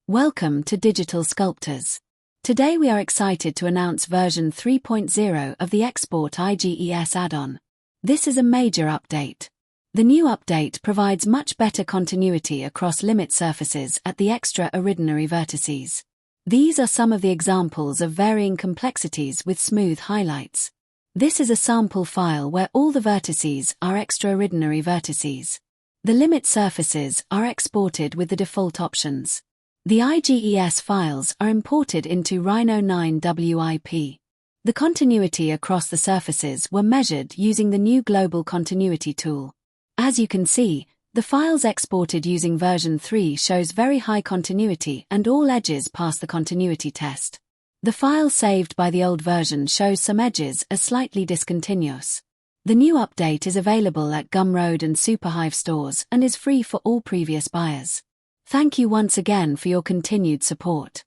Welcome to Digital Sculptors. Today we are excited to announce version 3.0 of the Export IGES add-on. This is a major update. The new update provides much better continuity across limit surfaces at the extraordinary vertices. These are some of the examples of varying complexities with smooth highlights. This is a sample file where all the vertices are extraordinary vertices. The limit surfaces are exported with the default options. The IGES files are imported into Rhino 9 WIP. The continuity across the surfaces were measured using the new Global Continuity tool. As you can see, the files exported using version 3 shows very high continuity and all edges pass the continuity test. The file saved by the old version shows some edges as slightly discontinuous. The new update is available at Gumroad and Superhive stores and is free for all previous buyers. Thank you once again for your continued support.